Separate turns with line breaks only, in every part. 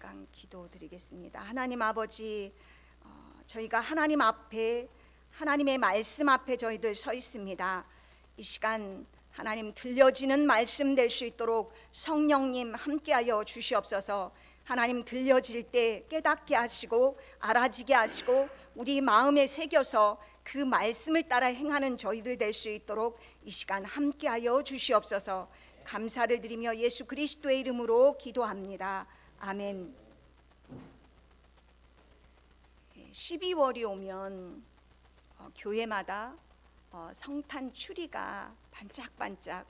잠깐 기도드리겠습니다. 하나님 아버지, 저희가 하나님 앞에, 하나님의 말씀 앞에 저희들 서 있습니다. 이 시간 하나님 들려지는 말씀 될 수 있도록 성령님 함께하여 주시옵소서. 하나님 들려질 때 깨닫게 하시고 알아지게 하시고 우리 마음에 새겨서 그 말씀을 따라 행하는 저희들 될 수 있도록 이 시간 함께하여 주시옵소서. 감사를 드리며 예수 그리스도의 이름으로 기도합니다. 아멘. 12월이 오면 교회마다 성탄 추리가 반짝반짝,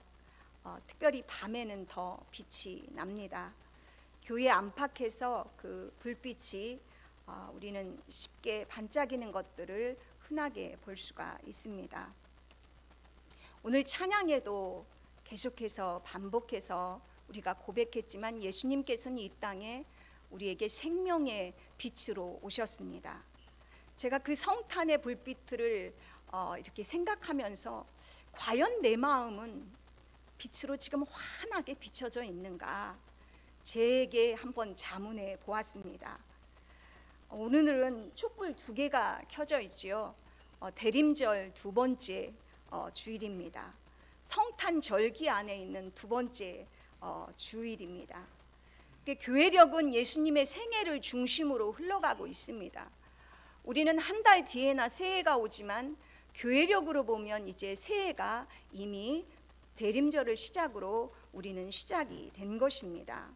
특별히 밤에는 더 빛이 납니다. 교회 안팎에서 그 불빛이 우리는 쉽게 반짝이는 것들을 흔하게 볼 수가 있습니다. 오늘 찬양에도 계속해서 반복해서 우리가 고백했지만 예수님께서는 이 땅에 우리에게 생명의 빛으로 오셨습니다. 제가 그 성탄의 불빛을 이렇게 생각하면서 과연 내 마음은 빛으로 지금 환하게 비춰져 있는가 제게 한번 자문해 보았습니다. 오늘은 촛불 2개가 켜져 있지요. 대림절 두 번째 주일입니다. 성탄 절기 안에 있는 두 번째 주일입니다. 교회력은 예수님의 생애를 중심으로 흘러가고 있습니다. 우리는 한 달 뒤에나 새해가 오지만 교회력으로 보면 이제 새해가 이미 대림절을 시작으로 우리는 시작이 된 것입니다.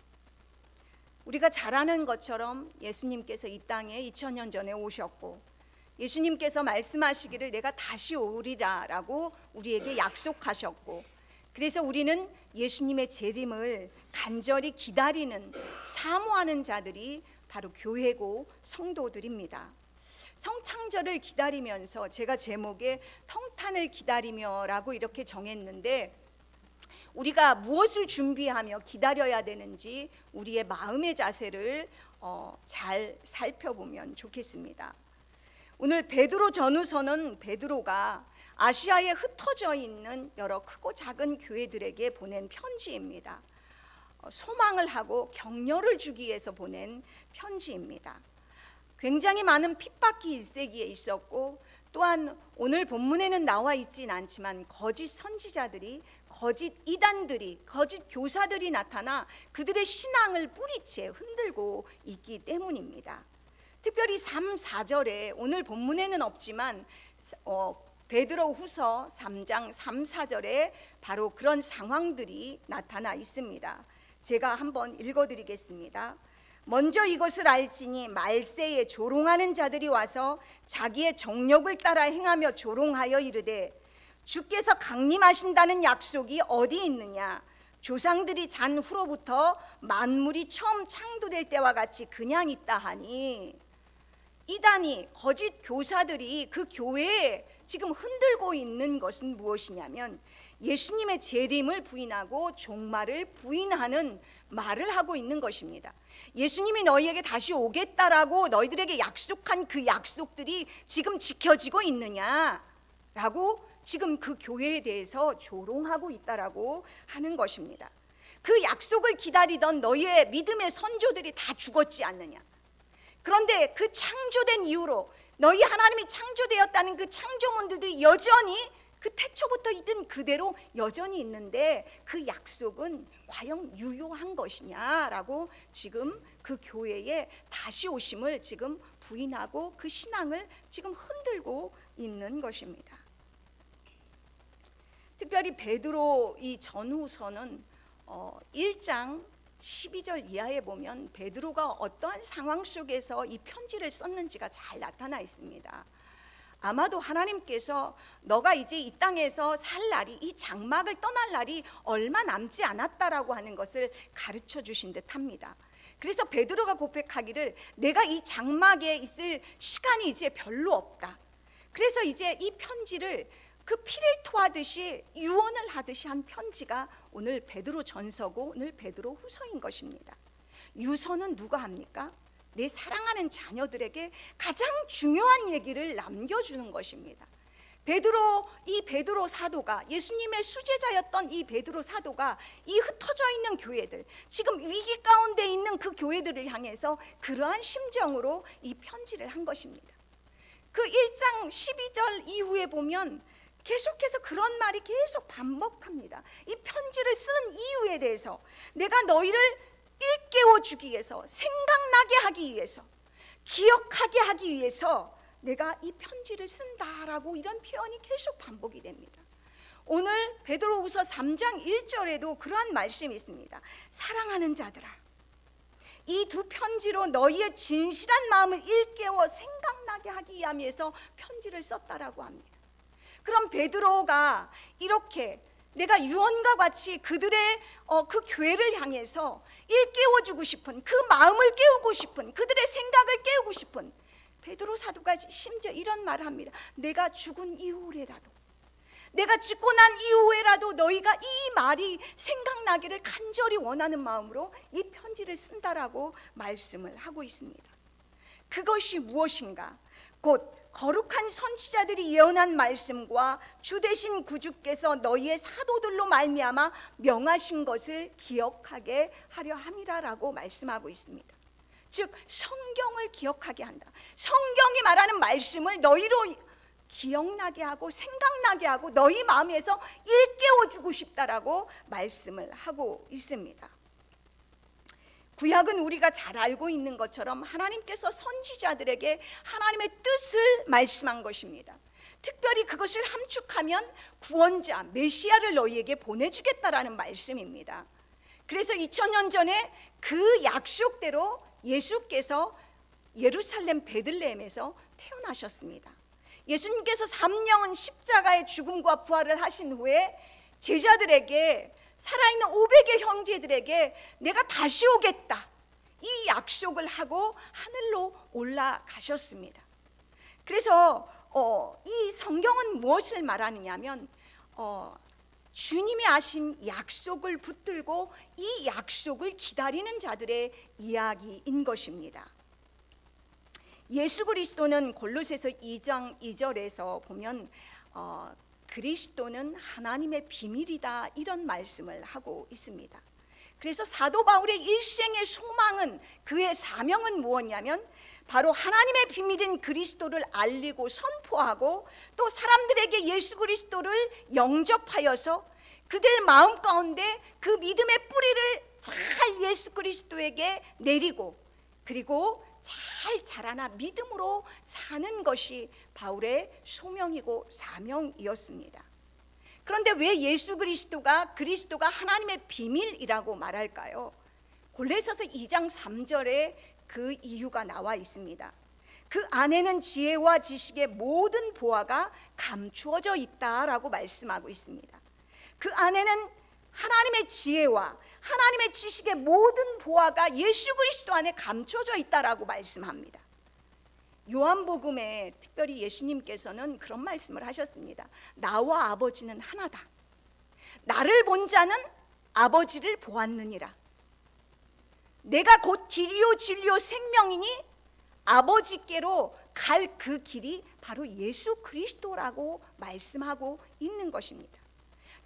우리가 잘 아는 것처럼 예수님께서 이 땅에 2000년 전에 오셨고 예수님께서 말씀하시기를 내가 다시 오리라 라고 우리에게 약속하셨고, 그래서 우리는 예수님의 재림을 간절히 기다리는, 사모하는 자들이 바로 교회고 성도들입니다. 성창절을 기다리면서 제가 제목에 성탄을 기다리며 라고 이렇게 정했는데, 우리가 무엇을 준비하며 기다려야 되는지 우리의 마음의 자세를 잘 살펴보면 좋겠습니다. 오늘 베드로 전후서는 베드로가 아시아에 흩어져 있는 여러 크고 작은 교회들에게 보낸 편지입니다. 소망을 하고 격려를 주기 위해서 보낸 편지입니다. 굉장히 많은 핍박이 1세기에 있었고, 또한 오늘 본문에는 나와 있진 않지만 거짓 선지자들이, 거짓 이단들이, 거짓 교사들이 나타나 그들의 신앙을 뿌리채 흔들고 있기 때문입니다. 특별히 3, 4절에 오늘 본문에는 없지만 베드로 후서 3장 3, 4절에 바로 그런 상황들이 나타나 있습니다. 제가 한번 읽어드리겠습니다. 먼저 이것을 알지니 말세에 조롱하는 자들이 와서 자기의 정욕을 따라 행하며 조롱하여 이르되 주께서 강림하신다는 약속이 어디 있느냐? 조상들이 잔 후로부터 만물이 처음 창조될 때와 같이 그냥 있다 하니, 이단이, 거짓 교사들이 그 교회에 지금 흔들고 있는 것은 무엇이냐면 예수님의 재림을 부인하고 종말을 부인하는 말을 하고 있는 것입니다. 예수님이 너희에게 다시 오겠다라고 너희들에게 약속한 그 약속들이 지금 지켜지고 있느냐라고 지금 그 교회에 대해서 조롱하고 있다라고 하는 것입니다. 그 약속을 기다리던 너희의 믿음의 선조들이 다 죽었지 않느냐? 그런데 그 창조된 이후로 너희 하나님이 창조되었다는 그 창조문들이 여전히 그 태초부터 있던 그대로 여전히 있는데 그 약속은 과연 유효한 것이냐라고 지금 그 교회의 다시 오심을 지금 부인하고 그 신앙을 지금 흔들고 있는 것입니다. 특별히 베드로 이 전후서는 1장 12절 이하에 보면 베드로가 어떠한 상황 속에서 이 편지를 썼는지가 잘 나타나 있습니다. 아마도 하나님께서 너가 이제 이 땅에서 살 날이, 이 장막을 떠날 날이 얼마 남지 않았다라고 하는 것을 가르쳐 주신 듯합니다. 그래서 베드로가 고백하기를 내가 이 장막에 있을 시간이 이제 별로 없다. 그래서 이제 이 편지를 그 피를 토하듯이 유언을 하듯이 한 편지가 오늘 베드로 전서고 오늘 베드로 후서인 것입니다. 유서는 누가 합니까? 내 사랑하는 자녀들에게 가장 중요한 얘기를 남겨주는 것입니다. 이 베드로 사도가, 예수님의 수제자였던 이 베드로 사도가 이 흩어져 있는 교회들, 지금 위기 가운데 있는 그 교회들을 향해서 그러한 심정으로 이 편지를 한 것입니다. 그 1장 12절 이후에 보면 계속해서 그런 말이 계속 반복합니다. 이 편지를 쓰는 이유에 대해서, 내가 너희를 일깨워 주기 위해서, 생각나게 하기 위해서, 기억하게 하기 위해서 내가 이 편지를 쓴다라고 이런 표현이 계속 반복이 됩니다. 오늘 베드로후서 3장 1절에도 그러한 말씀이 있습니다. 사랑하는 자들아, 이 두 편지로 너희의 진실한 마음을 일깨워 생각나게 하기 위함에서 편지를 썼다라고 합니다. 그럼 베드로가 이렇게 내가 유언과 같이 그들의 그 교회를 향해서 일깨워주고 싶은, 그 마음을 깨우고 싶은, 그들의 생각을 깨우고 싶은, 베드로 사도가 심지어 이런 말을 합니다. 내가 죽은 이후에라도, 내가 죽고 난 이후에라도 너희가 이 말이 생각나기를 간절히 원하는 마음으로 이 편지를 쓴다라고 말씀을 하고 있습니다. 그것이 무엇인가? 곧 거룩한 선지자들이 예언한 말씀과 주 되신 구주께서 너희의 사도들로 말미암아 명하신 것을 기억하게 하려 함이라라고 말씀하고 있습니다. 즉 성경을 기억하게 한다. 성경이 말하는 말씀을 너희로 기억나게 하고 생각나게 하고 너희 마음에서 일깨워주고 싶다라고 말씀을 하고 있습니다. 구약은 우리가 잘 알고 있는 것처럼 하나님께서 선지자들에게 하나님의 뜻을 말씀한 것입니다. 특별히 그것을 함축하면 구원자 메시아를 너희에게 보내주겠다라는 말씀입니다. 그래서 2000년 전에 그 약속대로 예수께서 예루살렘 베들레헴에서 태어나셨습니다. 예수님께서 3년은 십자가의 죽음과 부활을 하신 후에 제자들에게, 살아있는 500의 형제들에게 내가 다시 오겠다, 이 약속을 하고 하늘로 올라가셨습니다. 그래서 이 성경은 무엇을 말하느냐면 주님이 하신 약속을 붙들고 이 약속을 기다리는 자들의 이야기인 것입니다. 예수 그리스도는 골로새서 2장 2절에서 보면 그리스도는 하나님의 비밀이다, 이런 말씀을 하고 있습니다. 그래서 사도 바울의 일생의 소망은, 그의 사명은 무엇이냐면 바로 하나님의 비밀인 그리스도를 알리고 선포하고 또 사람들에게 예수 그리스도를 영접하여서 그들 마음 가운데 그 믿음의 뿌리를 잘 예수 그리스도에게 내리고, 그리고 잘 자라나 믿음으로 사는 것이 바울의 소명이고 사명이었습니다. 그런데 왜 예수 그리스도가 하나님의 비밀이라고 말할까요? 골로새서 2장 3절에 그 이유가 나와 있습니다. 그 안에는 지혜와 지식의 모든 보화가 감추어져 있다라고 말씀하고 있습니다. 그 안에는 하나님의 지혜와 하나님의 지식의 모든 보화가 예수 그리스도 안에 감춰져 있다라고 말씀합니다. 요한복음에 특별히 예수님께서는 그런 말씀을 하셨습니다. 나와 아버지는 하나다. 나를 본 자는 아버지를 보았느니라. 내가 곧 길이요 진리요 생명이니 아버지께로 갈 그 길이 바로 예수 그리스도라고 말씀하고 있는 것입니다.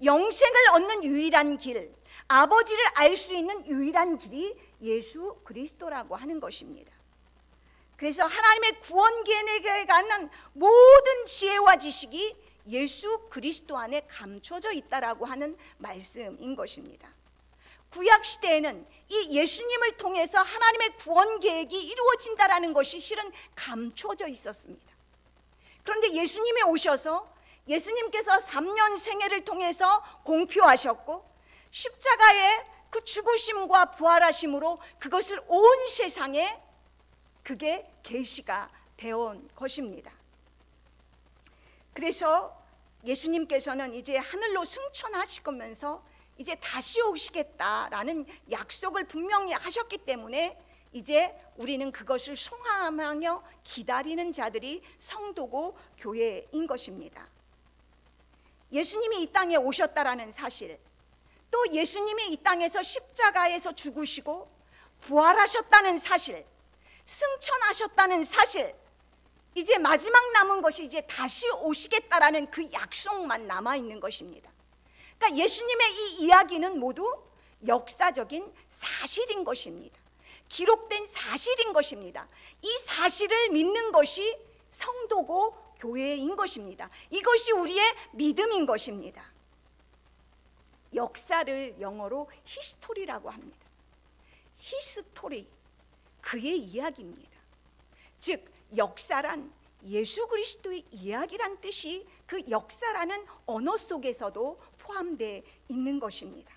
영생을 얻는 유일한 길, 아버지를 알 수 있는 유일한 길이 예수 그리스도라고 하는 것입니다. 그래서 하나님의 구원 계획에 관한 모든 지혜와 지식이 예수 그리스도 안에 감춰져 있다라고 하는 말씀인 것입니다. 구약 시대에는 이 예수님을 통해서 하나님의 구원 계획이 이루어진다라는 것이 실은 감춰져 있었습니다. 그런데 예수님이 오셔서 예수님께서 3년 생애를 통해서 공표하셨고 십자가의 그 죽으심과 부활하심으로 그것을 온 세상에 그게 계시가 되어온 것입니다. 그래서 예수님께서는 이제 하늘로 승천하시면서 이제 다시 오시겠다라는 약속을 분명히 하셨기 때문에 이제 우리는 그것을 소망하며 기다리는 자들이 성도고 교회인 것입니다. 예수님이 이 땅에 오셨다라는 사실, 또 예수님이 이 땅에서 십자가에서 죽으시고 부활하셨다는 사실, 승천하셨다는 사실, 이제 마지막 남은 것이 이제 다시 오시겠다라는 그 약속만 남아 있는 것입니다. 그러니까 예수님의 이 이야기는 모두 역사적인 사실인 것입니다. 기록된 사실인 것입니다. 이 사실을 믿는 것이 성도고 교회인 것입니다. 이것이 우리의 믿음인 것입니다. 역사를 영어로 히스토리라고 합니다. 히스토리, 그의 이야기입니다. 즉 역사란 예수 그리스도의 이야기란 뜻이 그 역사라는 언어 속에서도 포함되어 있는 것입니다.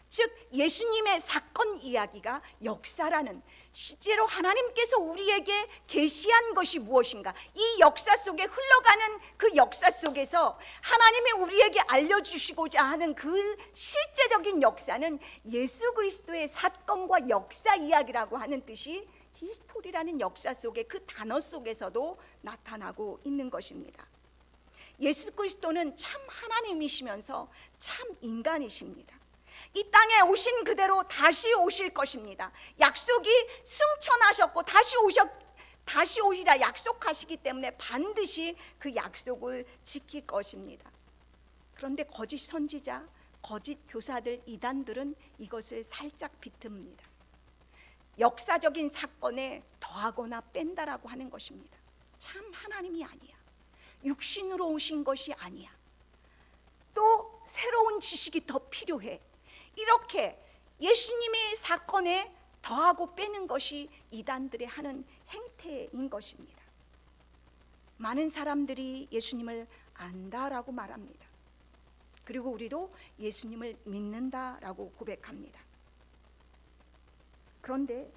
즉 예수님의 사건 이야기가 역사라는, 실제로 하나님께서 우리에게 계시한 것이 무엇인가, 이 역사 속에 흘러가는 그 역사 속에서 하나님이 우리에게 알려주시고자 하는 그 실제적인 역사는 예수 그리스도의 사건과 역사 이야기라고 하는 뜻이 히스토리라는 역사 속에, 그 단어 속에서도 나타나고 있는 것입니다. 예수 그리스도는 참 하나님이시면서 참 인간이십니다. 이 땅에 오신 그대로 다시 오실 것입니다. 약속이 승천하셨고 다시 오시라 약속하시기 때문에 반드시 그 약속을 지킬 것입니다. 그런데 거짓 선지자, 거짓 교사들, 이단들은 이것을 살짝 비틉니다. 역사적인 사건에 더하거나 뺀다라고 하는 것입니다. 참 하나님이 아니야. 육신으로 오신 것이 아니야. 또 새로운 지식이 더 필요해. 이렇게 예수님의 사건에 더하고 빼는 것이 이단들의 하는 행태인 것입니다. 많은 사람들이 예수님을 안다라고 말합니다. 그리고 우리도 예수님을 믿는다라고 고백합니다. 그런데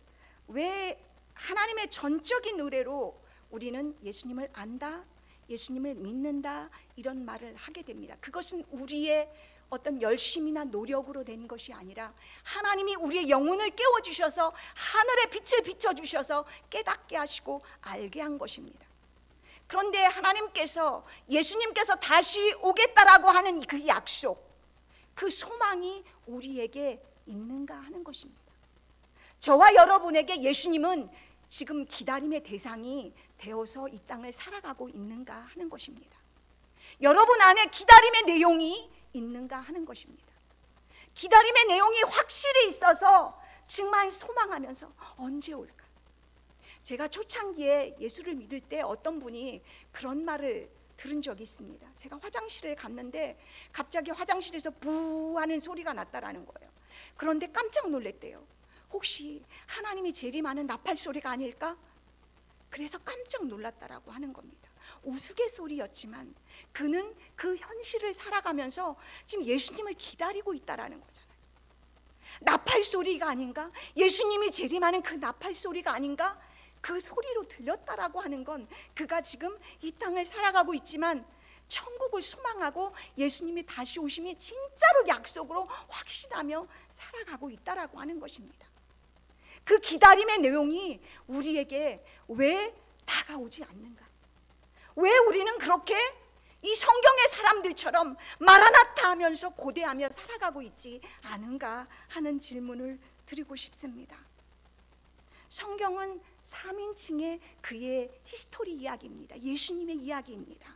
왜 하나님의 전적인 의뢰로 우리는 예수님을 안다, 예수님을 믿는다 이런 말을 하게 됩니다. 그것은 우리의 어떤 열심이나 노력으로 된 것이 아니라 하나님이 우리의 영혼을 깨워주셔서 하늘의 빛을 비춰주셔서 깨닫게 하시고 알게 한 것입니다. 그런데 하나님께서, 예수님께서 다시 오겠다라고 하는 그 약속, 그 소망이 우리에게 있는가 하는 것입니다. 저와 여러분에게 예수님은 지금 기다림의 대상이 되어서 이 땅을 살아가고 있는가 하는 것입니다. 여러분 안에 기다림의 내용이 있는가 하는 것입니다. 기다림의 내용이 확실히 있어서 정말 소망하면서 언제 올까? 제가 초창기에 예수를 믿을 때 어떤 분이 그런 말을 들은 적이 있습니다. 제가 화장실을 갔는데 갑자기 화장실에서 부 하는 소리가 났다라는 거예요. 그런데 깜짝 놀랐대요. 혹시 하나님이 재림하는 나팔 소리가 아닐까? 그래서 깜짝 놀랐다라고 하는 겁니다. 우스갯소리였지만 그는 그 현실을 살아가면서 지금 예수님을 기다리고 있다라는 거잖아요. 나팔 소리가 아닌가? 예수님이 재림하는 그 나팔 소리가 아닌가? 그 소리로 들렸다라고 하는 건 그가 지금 이 땅을 살아가고 있지만 천국을 소망하고 예수님이 다시 오심이 진짜로 약속으로 확신하며 살아가고 있다라고 하는 것입니다. 그 기다림의 내용이 우리에게 왜 다가오지 않는가? 왜 우리는 그렇게 이 성경의 사람들처럼 마라나타 하면서 고대하며 살아가고 있지 않은가 하는 질문을 드리고 싶습니다. 성경은 3인칭의 그의 히스토리 이야기입니다. 예수님의 이야기입니다.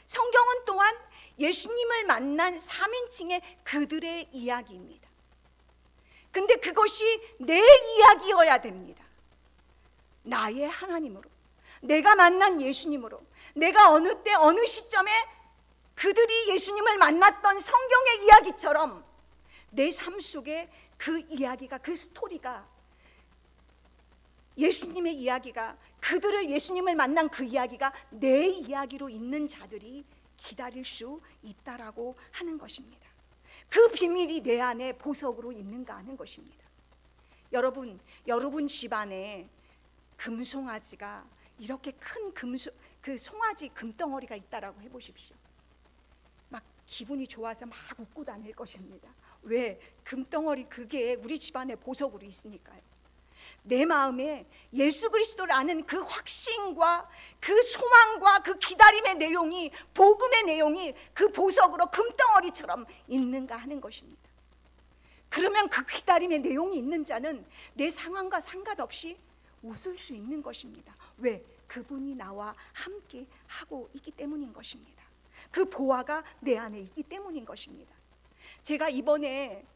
성경은 또한 예수님을 만난 3인칭의 그들의 이야기입니다. 근데 그것이 내 이야기여야 됩니다. 나의 하나님으로, 내가 만난 예수님으로, 내가 어느 때 어느 시점에 그들이 예수님을 만났던 성경의 이야기처럼 내 삶 속에 그 이야기가, 그 스토리가, 예수님의 이야기가, 그들을 예수님을 만난 그 이야기가 내 이야기로 있는 자들이 기다릴 수 있다라고 하는 것입니다. 그 비밀이 내 안에 보석으로 있는가 하는 것입니다. 여러분 집안에 금송아지가 이렇게 큰 그 송아지 금덩어리가 있다라고 해보십시오. 막 기분이 좋아서 막 웃고 다닐 것입니다. 왜? 금덩어리 그게 우리 집안에 보석으로 있으니까요. 내 마음에 예수 그리스도를 아는 그 확신과 그 소망과 그 기다림의 내용이, 복음의 내용이 그 보석으로 금덩어리처럼 있는가 하는 것입니다. 그러면 그 기다림의 내용이 있는 자는 내 상황과 상관없이 웃을 수 있는 것입니다. 왜? 그분이 나와 함께 하고 있기 때문인 것입니다. 그 보화가 내 안에 있기 때문인 것입니다. 제가 이번에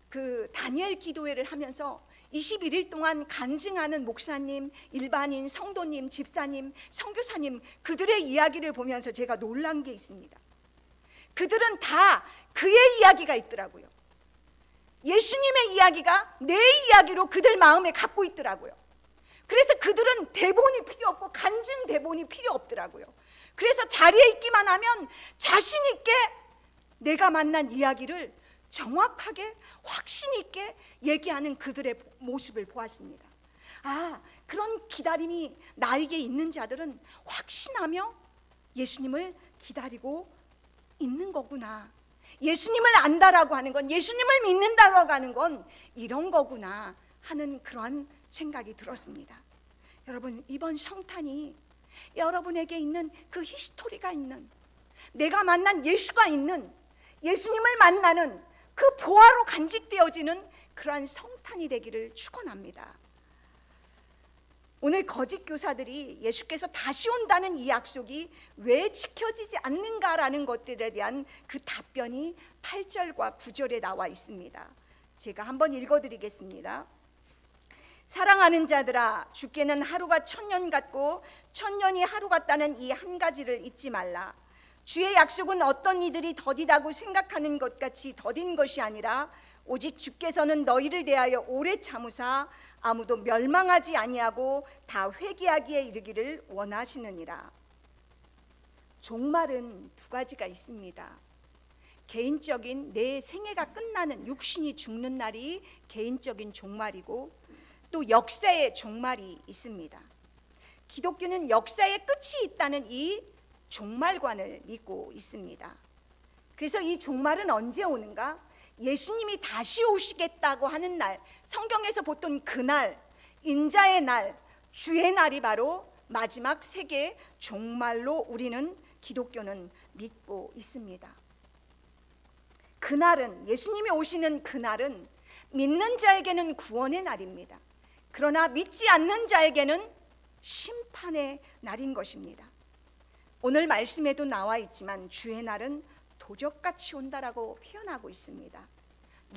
그 다니엘 기도회를 하면서 21일 동안 간증하는 목사님, 일반인, 성도님, 집사님, 선교사님, 그들의 이야기를 보면서 제가 놀란 게 있습니다. 그들은 다 그의 이야기가 있더라고요. 예수님의 이야기가 내 이야기로 그들 마음에 갖고 있더라고요. 그래서 그들은 대본이 필요 없고 간증 대본이 필요 없더라고요. 그래서 자리에 있기만 하면 자신 있게 내가 만난 이야기를 정확하게 확신 있게 얘기하는 그들의 모습을 보았습니다. 아, 그런 기다림이 나에게 있는 자들은 확신하며 예수님을 기다리고 있는 거구나. 예수님을 안다라고 하는 건, 예수님을 믿는다라고 하는 건 이런 거구나 하는 그러한 생각이 들었습니다. 여러분, 이번 성탄이 여러분에게 있는 그 히스토리가 있는, 내가 만난 예수가 있는, 예수님을 만나는 그 보화로 간직되어지는 그러한 성탄이 되기를 축원합니다. 오늘 거짓 교사들이 예수께서 다시 온다는 이 약속이 왜 지켜지지 않는가라는 것들에 대한 그 답변이 8절과 9절에 나와 있습니다. 제가 한번 읽어드리겠습니다. 사랑하는 자들아, 주께는 하루가 1000년 같고 1000년이 하루 같다는 이 한 가지를 잊지 말라. 주의 약속은 어떤 이들이 더디다고 생각하는 것 같이 더딘 것이 아니라 오직 주께서는 너희를 대하여 오래 참으사 아무도 멸망하지 아니하고 다 회개하기에 이르기를 원하시느니라. 종말은 두 가지가 있습니다. 개인적인 내 생애가 끝나는, 육신이 죽는 날이 개인적인 종말이고, 또 역사의 종말이 있습니다. 기독교는 역사의 끝이 있다는 이 종말관을 믿고 있습니다. 그래서 이 종말은 언제 오는가? 예수님이 다시 오시겠다고 하는 날, 성경에서 보통 그날, 인자의 날, 주의 날이 바로 마지막 세계 종말로 우리는, 기독교는 믿고 있습니다. 그날은, 예수님이 오시는 그날은 믿는 자에게는 구원의 날입니다. 그러나 믿지 않는 자에게는 심판의 날인 것입니다. 오늘 말씀에도 나와 있지만 주의 날은 도적같이 온다라고 표현하고 있습니다.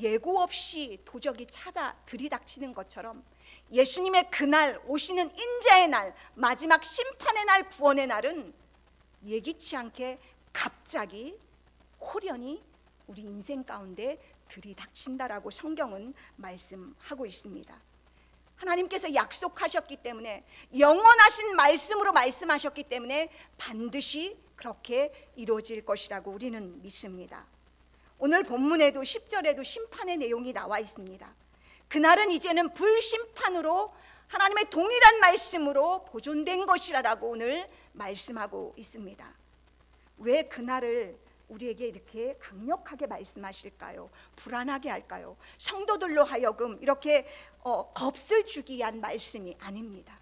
예고 없이 도적이 찾아 들이닥치는 것처럼 예수님의 그날, 오시는 인자의 날, 마지막 심판의 날, 구원의 날은 예기치 않게 갑자기 호련히 우리 인생 가운데 들이닥친다라고 성경은 말씀하고 있습니다. 하나님께서 약속하셨기 때문에, 영원하신 말씀으로 말씀하셨기 때문에 반드시 그렇게 이루어질 것이라고 우리는 믿습니다. 오늘 본문에도 10절에도 심판의 내용이 나와 있습니다. 그날은 이제는 불심판으로 하나님의 동일한 말씀으로 보존된 것이라고 오늘 말씀하고 있습니다. 왜 그날을 우리에게 이렇게 강력하게 말씀하실까요? 불안하게 할까요? 성도들로 하여금 이렇게 겁을 주기 위한 말씀이 아닙니다.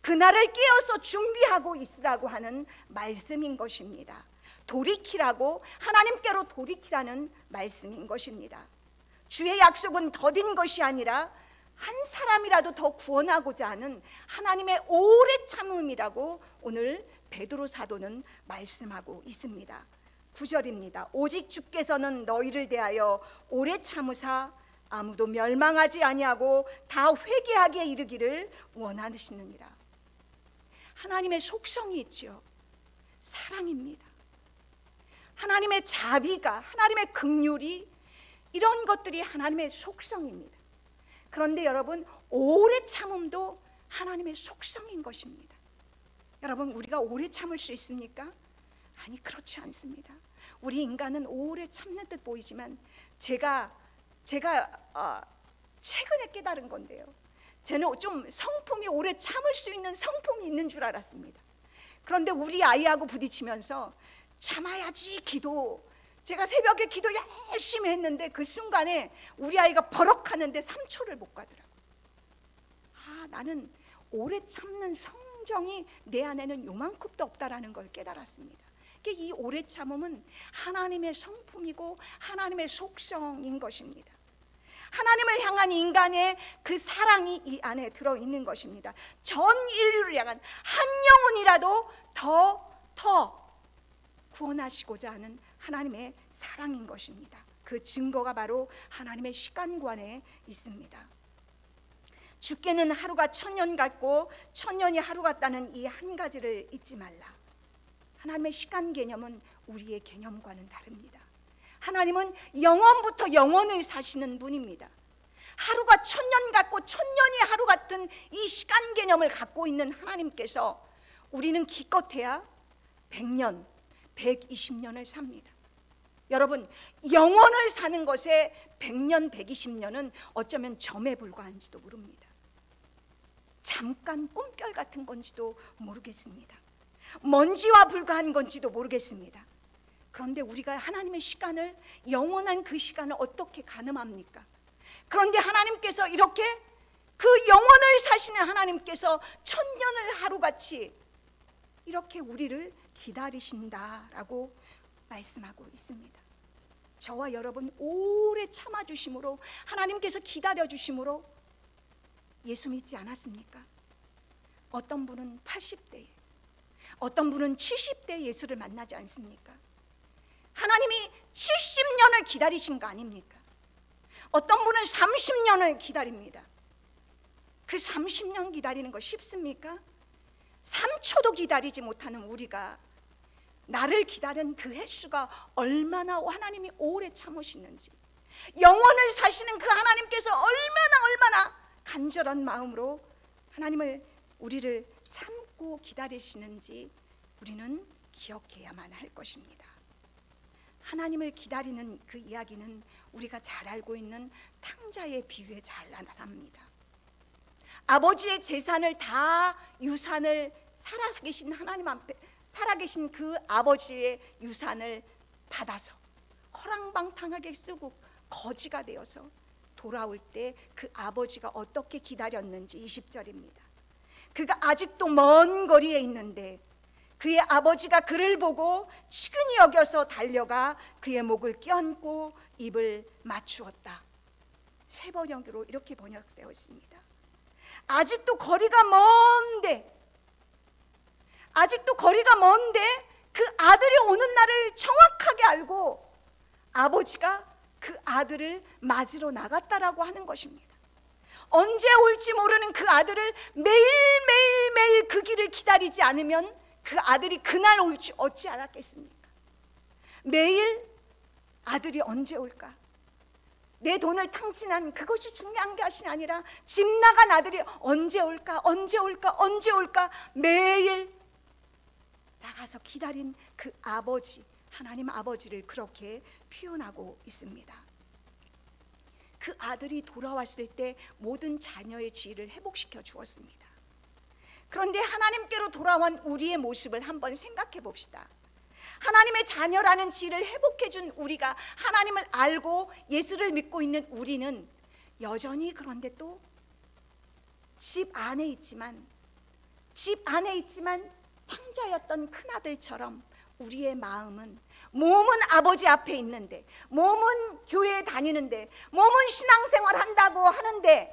그날을 깨어서 준비하고 있으라고 하는 말씀인 것입니다. 돌이키라고, 하나님께로 돌이키라는 말씀인 것입니다. 주의 약속은 더딘 것이 아니라 한 사람이라도 더 구원하고자 하는 하나님의 오래 참음이라고 오늘 베드로 사도는 말씀하고 있습니다. 9절입니다. 오직 주께서는 너희를 대하여 오래 참으사 아무도 멸망하지 아니하고 다 회개하기에 이르기를 원하시느니라. 하나님의 속성이 있지요. 사랑입니다. 하나님의 자비가, 하나님의 긍휼이, 이런 것들이 하나님의 속성입니다. 그런데 여러분, 오래 참음도 하나님의 속성인 것입니다. 여러분, 우리가 오래 참을 수 있습니까? 아니, 그렇지 않습니다. 우리 인간은 오래 참는 듯 보이지만 제가 최근에 깨달은 건데요, 저는 좀 성품이 오래 참을 수 있는 성품이 있는 줄 알았습니다. 그런데 우리 아이하고 부딪히면서 참아야지 기도, 제가 새벽에 기도 열심히 했는데 그 순간에 우리 아이가 버럭하는데 3초를 못 가더라고요. 아, 나는 오래 참는 성정이 내 안에는 요만큼도 없다라는 걸 깨달았습니다. 이 오래 참음은 하나님의 성품이고 하나님의 속성인 것입니다. 하나님을 향한 인간의 그 사랑이 이 안에 들어있는 것입니다. 전 인류를 향한 한 영혼이라도 더 구원하시고자 하는 하나님의 사랑인 것입니다. 그 증거가 바로 하나님의 시간관에 있습니다. 주께는 하루가 1000년 같고 1000년이 하루 같다는 이 한 가지를 잊지 말라. 하나님의 시간 개념은 우리의 개념과는 다릅니다. 하나님은 영원부터 영원을 사시는 분입니다. 하루가 1000년 같고 1000년이 하루 같은 이 시간 개념을 갖고 있는 하나님께서 우리는 기껏해야 100년, 120년을 삽니다. 여러분, 영원을 사는 것에 100년, 120년은 어쩌면 점에 불과한지도 모릅니다. 잠깐 꿈결 같은 건지도 모르겠습니다. 먼지와 불과한 건지도 모르겠습니다. 그런데 우리가 하나님의 시간을, 영원한 그 시간을 어떻게 가늠합니까? 그런데 하나님께서 이렇게 그 영원을 사시는 하나님께서 1000년을 하루같이 이렇게 우리를 기다리신다라고 말씀하고 있습니다. 저와 여러분 오래 참아주심으로, 하나님께서 기다려주심으로 예수 믿지 않았습니까? 어떤 분은 80대에, 어떤 분은 70대에 예수를 만나지 않습니까? 하나님이 70년을 기다리신 거 아닙니까? 어떤 분은 30년을 기다립니다. 그 30년 기다리는 거 쉽습니까? 3초도 기다리지 못하는 우리가 나를 기다린 그 횟수가 얼마나 하나님이 오래 참으시는지, 영원을 사시는 그 하나님께서 얼마나 간절한 마음으로 우리를 참고 기다리시는지 우리는 기억해야만 할 것입니다. 하나님을 기다리는 그 이야기는 우리가 잘 알고 있는 탕자의 비유에 잘 나타납니다. 아버지의 재산을 다, 유산을, 살아계신 하나님 앞에 살아계신 그 아버지의 유산을 받아서 허랑방탕하게 쓰고 거지가 되어서 돌아올 때 그 아버지가 어떻게 기다렸는지 20절입니다. 그가 아직도 먼 거리에 있는데 그의 아버지가 그를 보고 치근히 여겨서 달려가 그의 목을 껴안고 입을 맞추었다. 세 번역으로 이렇게 번역되어 있습니다. 아직도 거리가 먼데 그 아들이 오는 날을 정확하게 알고 아버지가 그 아들을 맞으러 나갔다라고 하는 것입니다. 언제 올지 모르는 그 아들을 매일 그 길을 기다리지 않으면 그 아들이 그날 올지 어찌 알았겠습니까? 매일 아들이 언제 올까? 내 돈을 탕진한 그것이 중요한 것이 아니라 집 나간 아들이 언제 올까 매일 나가서 기다린 그 아버지, 하나님 아버지를 그렇게 표현하고 있습니다. 그 아들이 돌아왔을 때 모든 자녀의 지위를 회복시켜 주었습니다. 그런데 하나님께로 돌아온 우리의 모습을 한번 생각해 봅시다. 하나님의 자녀라는 지위를 회복해 준 우리가, 하나님을 알고 예수를 믿고 있는 우리는 여전히, 그런데 또 집 안에 있지만 탕자였던 큰아들처럼 우리의 마음은, 몸은 아버지 앞에 있는데, 몸은 교회에 다니는데, 몸은 신앙생활 한다고 하는데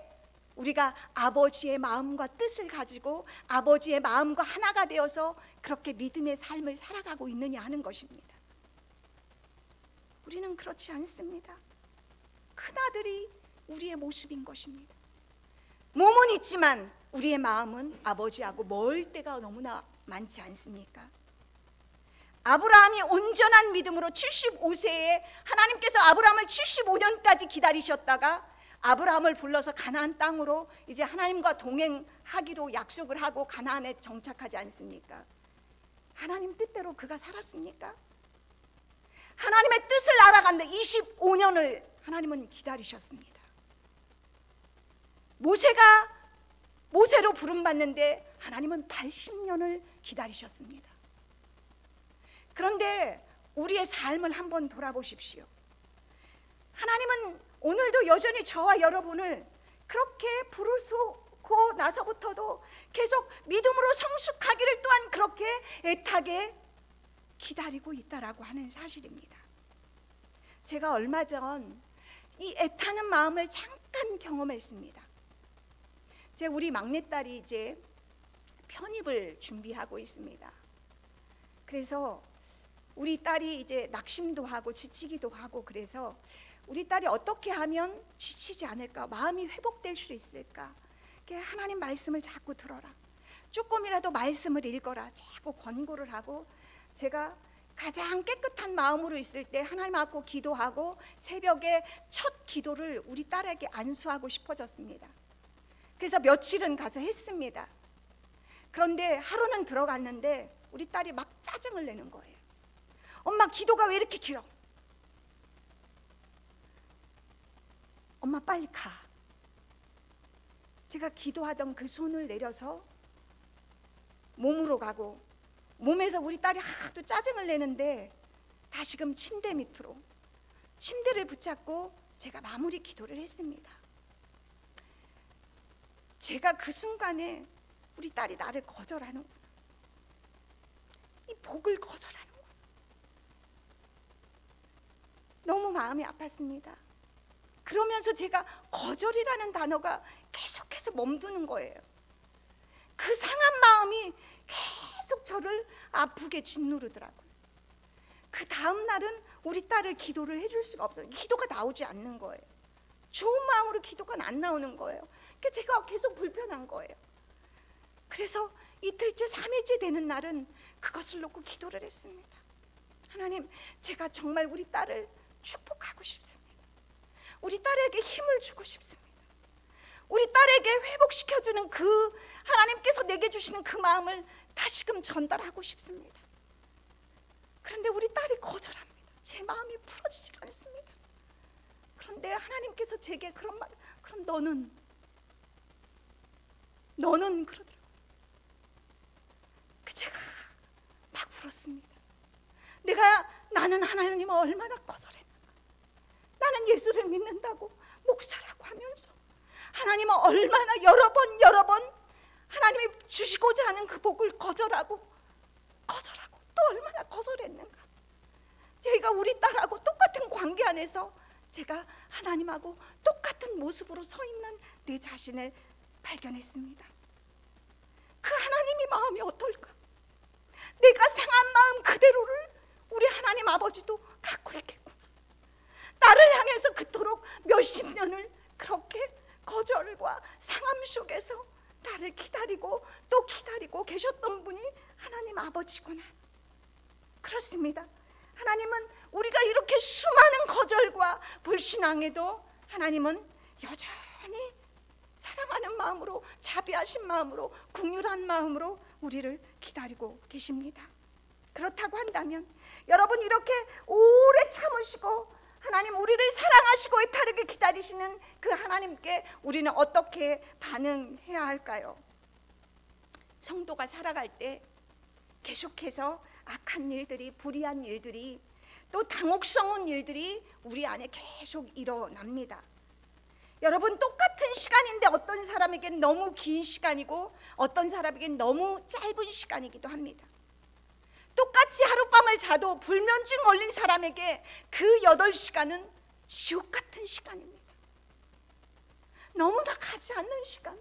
우리가 아버지의 마음과 뜻을 가지고 아버지의 마음과 하나가 되어서 그렇게 믿음의 삶을 살아가고 있느냐 하는 것입니다. 우리는 그렇지 않습니다. 큰아들이 우리의 모습인 것입니다. 몸은 있지만 우리의 마음은 아버지하고 멀 때가 너무나 많지 않습니까? 아브라함이 온전한 믿음으로 75세에 하나님께서 아브라함을 75년까지 기다리셨다가 아브라함을 불러서 가나안 땅으로 이제 하나님과 동행하기로 약속을 하고 가나안에 정착하지 않습니까? 하나님 뜻대로 그가 살았습니까? 하나님의 뜻을 알아가는데 25년을 하나님은 기다리셨습니다. 모세로 부름받는데 하나님은 80년을 기다리셨습니다. 그런데 우리의 삶을 한번 돌아보십시오. 하나님은 오늘도 여전히 저와 여러분을 그렇게 부르시고 나서부터도 계속 믿음으로 성숙하기를 또한 그렇게 애타게 기다리고 있다라고 하는 사실입니다. 제가 얼마 전 이 애타는 마음을 잠깐 경험했습니다. 우리 막내딸이 이제 편입을 준비하고 있습니다. 그래서 우리 딸이 이제 낙심도 하고 지치기도 하고, 그래서 우리 딸이 어떻게 하면 지치지 않을까, 마음이 회복될 수 있을까, 하나님 말씀을 자꾸 들어라, 조금이라도 말씀을 읽어라 자꾸 권고를 하고, 제가 가장 깨끗한 마음으로 있을 때 하나님 앞고 기도하고 새벽에 첫 기도를 우리 딸에게 안수하고 싶어졌습니다. 그래서 며칠은 가서 했습니다. 그런데 하루는 들어갔는데 우리 딸이 막 짜증을 내는 거예요. 엄마, 기도가 왜 이렇게 길어? 엄마 빨리 가. 제가 기도하던 그 손을 내려서 몸으로 가고, 몸에서 우리 딸이 하도 짜증을 내는데 다시금 침대 밑으로, 침대를 붙잡고 제가 마무리 기도를 했습니다. 제가 그 순간에 우리 딸이 나를 거절하는구나, 이 복을 거절하는구나, 너무 마음이 아팠습니다. 그러면서 제가 거절이라는 단어가 계속해서 멈드는 거예요. 그 상한 마음이 계속 저를 아프게 짓누르더라고요. 그 다음 날은 우리 딸을 기도를 해줄 수가 없어요. 기도가 나오지 않는 거예요. 좋은 마음으로 기도가 안 나오는 거예요. 제가 계속 불편한 거예요. 그래서 이틀째 3일째 되는 날은 그것을 놓고 기도를 했습니다. 하나님, 제가 정말 우리 딸을 축복하고 싶습니다. 우리 딸에게 힘을 주고 싶습니다. 우리 딸에게 회복시켜주는 그 하나님께서 내게 주시는 그 마음을 다시금 전달하고 싶습니다. 그런데 우리 딸이 거절합니다. 제 마음이 풀어지지 않습니다. 그런데 하나님께서 제게 그런 말, 그럼 너는 그러더라고요. 제가 막 울었습니다. 나는 하나님을 얼마나 거절했는가. 나는 예수를 믿는다고 목사라고 하면서 하나님은 얼마나 여러 번 하나님이 주시고자 하는 그 복을 거절하고 또 얼마나 거절했는가. 제가 우리 딸하고 똑같은 관계 안에서 제가 하나님하고 똑같은 모습으로 서 있는 내 자신을 발견했습니다. 그 하나님이 마음이 어떨까? 내가 상한 마음 그대로를 우리 하나님 아버지도 갖고 있겠구나. 나를 향해서 그토록 몇십 년을 그렇게 거절과 상함 속에서 나를 기다리고 또 기다리고 계셨던 분이 하나님 아버지구나. 그렇습니다. 하나님은 우리가 이렇게 수많은 거절과 불신앙에도 하나님은 여전히 사랑하는 마음으로, 자비하신 마음으로, 긍휼한 마음으로 우리를 기다리고 계십니다. 그렇다고 한다면 여러분, 이렇게 오래 참으시고 하나님 우리를 사랑하시고 애타르게 기다리시는 그 하나님께 우리는 어떻게 반응해야 할까요? 성도가 살아갈 때 계속해서 악한 일들이, 불의한 일들이, 또 당혹스러운 일들이 우리 안에 계속 일어납니다. 여러분, 똑같은 시간인데 어떤 사람에게는 너무 긴 시간이고 어떤 사람에게는 너무 짧은 시간이기도 합니다. 똑같이 하룻밤을 자도 불면증 걸린 사람에게 그 8시간은 지옥 같은 시간입니다. 너무나 가지 않는 시간,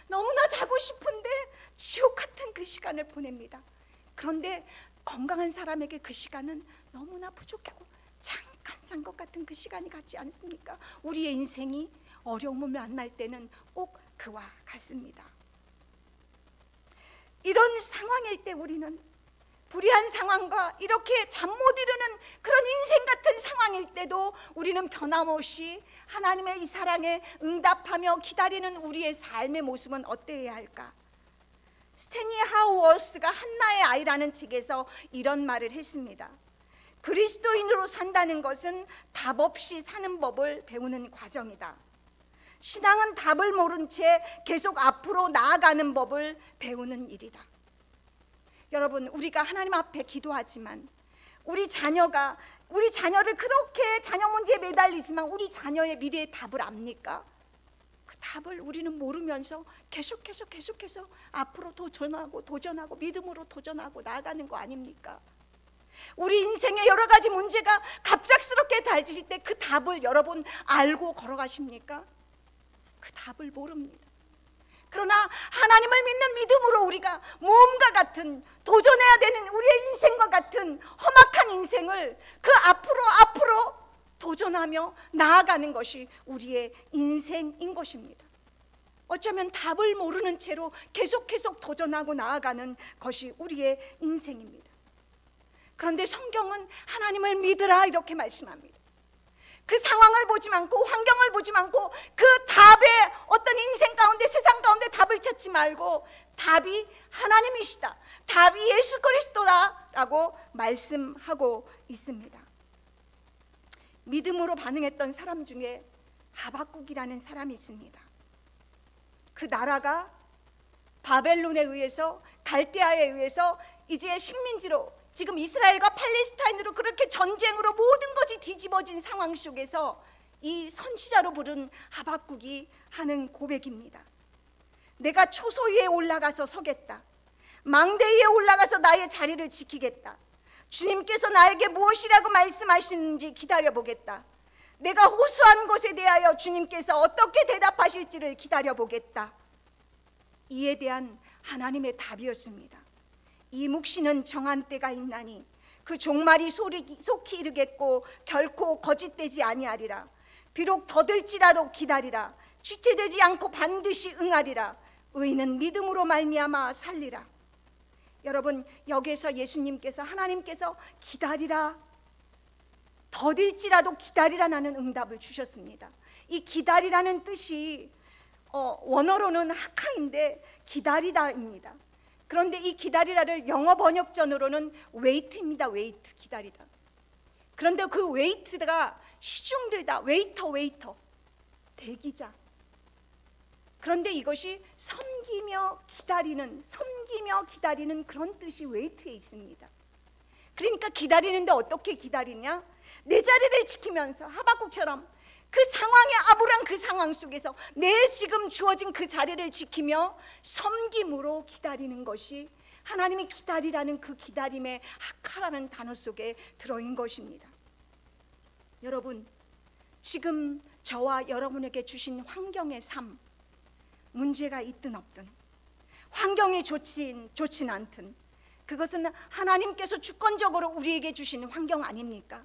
너무나 자고 싶은데 지옥 같은 그 시간을 보냅니다. 그런데 건강한 사람에게 그 시간은 너무나 부족하고 잠깐 잔 것 같은 그 시간이 같지 않습니까? 우리의 인생이 어려움을 만날 때는 꼭 그와 같습니다. 이런 상황일 때 우리는, 불의한 상황과 이렇게 잠 못 이루는 그런 인생 같은 상황일 때도 우리는 변함없이 하나님의 이 사랑에 응답하며 기다리는 우리의 삶의 모습은 어때야 할까? 스탠리 하우어스가 한나의 아이라는 책에서 이런 말을 했습니다. 그리스도인으로 산다는 것은 답 없이 사는 법을 배우는 과정이다. 신앙은 답을 모른 채 계속 앞으로 나아가는 법을 배우는 일이다. 여러분, 우리가 하나님 앞에 기도하지만 우리 자녀를 그렇게 자녀 문제에 매달리지만 우리 자녀의 미래의 답을 압니까? 그 답을 우리는 모르면서 계속해서 앞으로 도전하고 믿음으로 도전하고 나아가는 거 아닙니까? 우리 인생의 여러 가지 문제가 갑작스럽게 닥칠 때 그 답을 여러분 알고 걸어가십니까? 그 답을 모릅니다. 그러나 하나님을 믿는 믿음으로 우리가 모험과 같은, 도전해야 되는 우리의 인생과 같은 험악한 인생을 그 앞으로 도전하며 나아가는 것이 우리의 인생인 것입니다. 어쩌면 답을 모르는 채로 계속 도전하고 나아가는 것이 우리의 인생입니다. 그런데 성경은 하나님을 믿으라 이렇게 말씀합니다. 그 상황을 보지 않고, 환경을 보지 않고, 그 답에 어떤 인생 가운데, 세상 가운데 답을 찾지 말고 답이 하나님이시다, 답이 예수 그리스도다 라고 말씀하고 있습니다. 믿음으로 반응했던 사람 중에 하박국이라는 사람이 있습니다. 그 나라가 바벨론에 의해서, 갈대아에 의해서 이제 식민지로, 지금 이스라엘과 팔레스타인으로 그렇게 전쟁으로 모든 것이 뒤집어진 상황 속에서 이 선지자로 부른 하박국이 하는 고백입니다. 내가 초소 위에 올라가서 서겠다. 망대 위에 올라가서 나의 자리를 지키겠다. 주님께서 나에게 무엇이라고 말씀하시는지 기다려보겠다. 내가 호소한 것에 대하여 주님께서 어떻게 대답하실지를 기다려보겠다. 이에 대한 하나님의 답이었습니다. 이 묵시는 정한 때가 있나니 그 종말이 속히 이르겠고 결코 거짓되지 아니하리라. 비록 더딜지라도 기다리라. 지체되지 않고 반드시 응하리라. 의인은 믿음으로 말미암아 살리라. 여러분, 여기에서 예수님께서, 하나님께서 기다리라, 더딜지라도 기다리라는 응답을 주셨습니다. 이 기다리라는 뜻이 원어로는 하카인데 기다리다입니다. 그런데 이 기다리라를 영어 번역전으로는 웨이트입니다. 웨이트, 기다리다. 그런데 그 웨이트가 시중들다. 웨이터, 대기자. 그런데 이것이 섬기며 기다리는 그런 뜻이 웨이트에 있습니다. 그러니까 기다리는데 어떻게 기다리냐? 내 자리를 지키면서 하박국처럼 그 상황에, 아불한 그 상황 속에서 내 지금 주어진 그 자리를 지키며 섬김으로 기다리는 것이 하나님이 기다리라는 그 기다림의 하카라는 단어 속에 들어있는 것입니다. 여러분, 지금 저와 여러분에게 주신 환경의 삶, 문제가 있든 없든, 환경이 좋진 않든, 그것은 하나님께서 주권적으로 우리에게 주신 환경 아닙니까?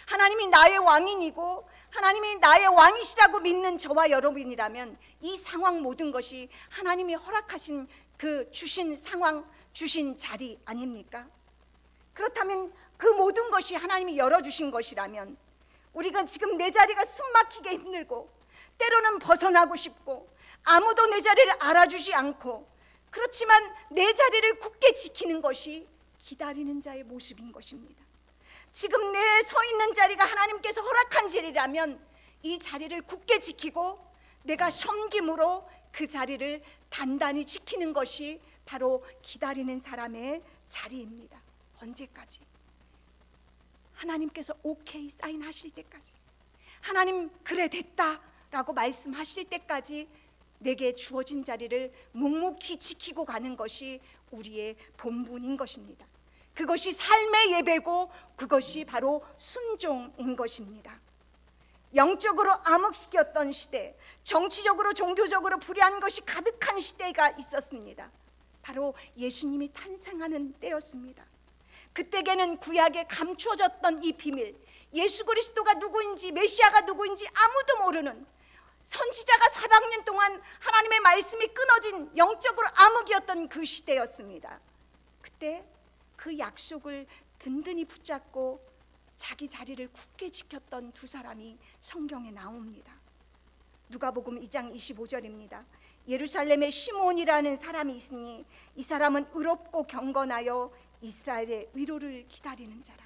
하나님이 나의 왕인이고 하나님이 나의 왕이시라고 믿는 저와 여러분이라면 이 상황 모든 것이 하나님이 허락하신 그 주신 상황, 주신 자리 아닙니까? 그렇다면 그 모든 것이 하나님이 열어주신 것이라면 우리가 지금 내 자리가 숨막히게 힘들고 때로는 벗어나고 싶고 아무도 내 자리를 알아주지 않고, 그렇지만 내 자리를 굳게 지키는 것이 기다리는 자의 모습인 것입니다. 지금 내 서 있는 자리가 하나님께서 허락한 자리라면 이 자리를 굳게 지키고 내가 섬김으로 그 자리를 단단히 지키는 것이 바로 기다리는 사람의 자리입니다. 언제까지? 하나님께서 오케이 사인하실 때까지, 하나님 그래 됐다 라고 말씀하실 때까지 내게 주어진 자리를 묵묵히 지키고 가는 것이 우리의 본분인 것입니다. 그것이 삶의 예배고 그것이 바로 순종인 것입니다. 영적으로 암흑시켰던 시대, 정치적으로 종교적으로 불의한 것이 가득한 시대가 있었습니다. 바로 예수님이 탄생하는 때였습니다. 그때에는 구약에 감추어졌던 이 비밀, 예수 그리스도가 누구인지, 메시아가 누구인지 아무도 모르는, 선지자가 400년 동안 하나님의 말씀이 끊어진 영적으로 암흑이었던 그 시대였습니다. 그때 그 약속을 든든히 붙잡고 자기 자리를 굳게 지켰던 두 사람이 성경에 나옵니다. 누가복음 2장 25절입니다. 예루살렘에 시므온이라는 사람이 있으니 이 사람은 의롭고 경건하여 이스라엘의 위로를 기다리는 자라.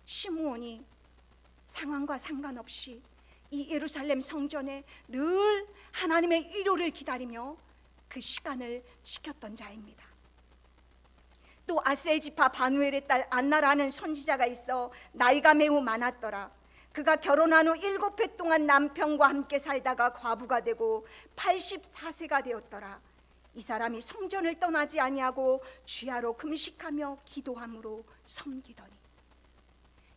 시므온이 상황과 상관없이 이 예루살렘 성전에 늘 하나님의 위로를 기다리며 그 시간을 지켰던 자입니다. 또 아셀 지파 바누엘의 딸 안나라는 선지자가 있어 나이가 매우 많았더라. 그가 결혼한 후 7해 동안 남편과 함께 살다가 과부가 되고 84세가 되었더라. 이 사람이 성전을 떠나지 아니하고 주야로 금식하며 기도함으로 섬기더니.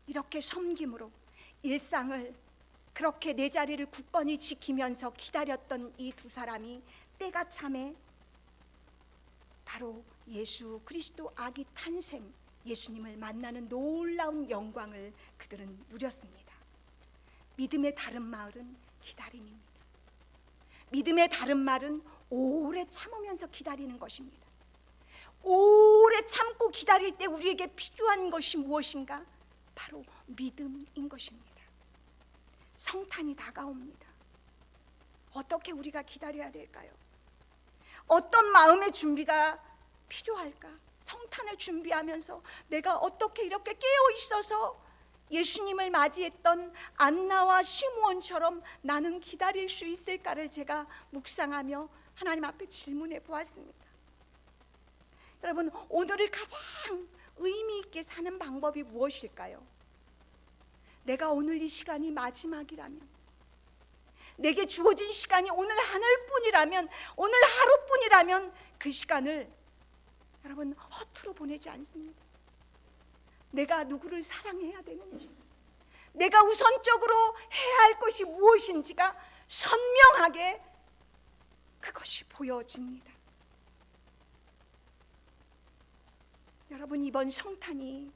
이렇게 섬김으로 일상을 그렇게 내 자리를 굳건히 지키면서 기다렸던 이 두 사람이 때가 참에 바로 예수 그리스도 아기 탄생, 예수님을 만나는 놀라운 영광을 그들은 누렸습니다. 믿음의 다른 말은 기다림입니다. 믿음의 다른 말은 오래 참으면서 기다리는 것입니다. 오래 참고 기다릴 때 우리에게 필요한 것이 무엇인가? 바로 믿음인 것입니다. 성탄이 다가옵니다. 어떻게 우리가 기다려야 될까요? 어떤 마음의 준비가 필요할까? 성탄을 준비하면서 내가 어떻게 이렇게 깨어 있어서 예수님을 맞이했던 안나와 시므온처럼 나는 기다릴 수 있을까를 제가 묵상하며 하나님 앞에 질문해 보았습니다. 여러분, 오늘을 가장 의미 있게 사는 방법이 무엇일까요? 내가 오늘 이 시간이 마지막이라면, 내게 주어진 시간이 오늘 하늘뿐이라면, 오늘 하루뿐이라면 그 시간을 여러분 허투루 보내지 않습니다. 내가 누구를 사랑해야 되는지, 내가 우선적으로 해야 할 것이 무엇인지가 선명하게 그것이 보여집니다. 여러분, 이번 성탄이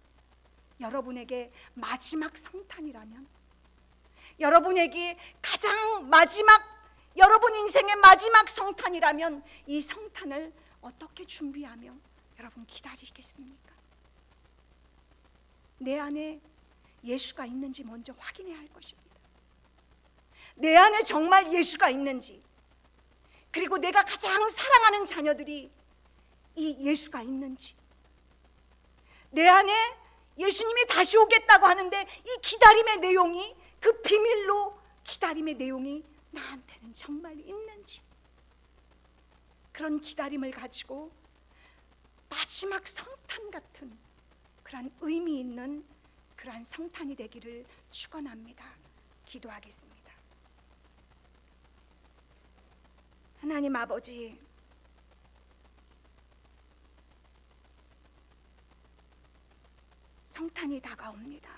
여러분에게 마지막 성탄이라면, 여러분에게 가장 마지막, 여러분 인생의 마지막 성탄이라면 이 성탄을 어떻게 준비하며 여러분 기다리시겠습니까? 내 안에 예수가 있는지 먼저 확인해야 할 것입니다. 내 안에 정말 예수가 있는지, 그리고 내가 가장 사랑하는 자녀들이 이 예수가 있는지, 내 안에 예수님이 다시 오겠다고 하는데 이 기다림의 내용이, 그 비밀로 기다림의 내용이 나한테는 정말 있는지, 그런 기다림을 가지고 마지막 성탄 같은 그러한 의미 있는 그러한 성탄이 되기를 축원합니다. 기도하겠습니다. 하나님 아버지, 성탄이 다가옵니다.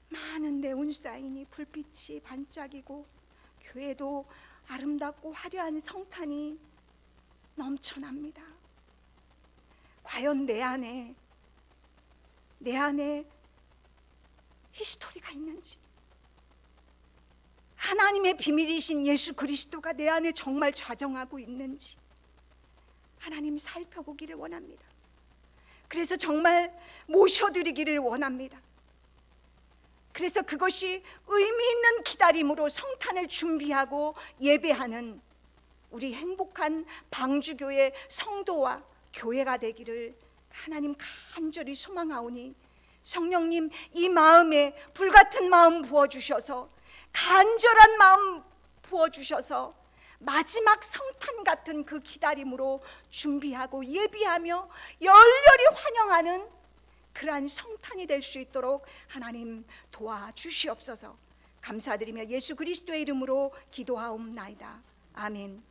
많은 네온 사인이 불빛이 반짝이고 교회도 아름답고 화려한 성탄이 넘쳐납니다. 과연 내 안에 히스토리가 있는지, 하나님의 비밀이신 예수 그리스도가 내 안에 정말 좌정하고 있는지 하나님 살펴보기를 원합니다. 그래서 정말 모셔드리기를 원합니다. 그래서 그것이 의미 있는 기다림으로 성탄을 준비하고 예배하는 우리 행복한 방주교회 성도와 교회가 되기를 하나님 간절히 소망하오니, 성령님 이 마음에 불같은 마음 부어주셔서, 간절한 마음 부어주셔서 마지막 성탄 같은 그 기다림으로 준비하고 예비하며 열렬히 환영하는 그러한 성탄이 될 수 있도록 하나님 도와주시옵소서. 감사드리며 예수 그리스도의 이름으로 기도하옵나이다. 아멘.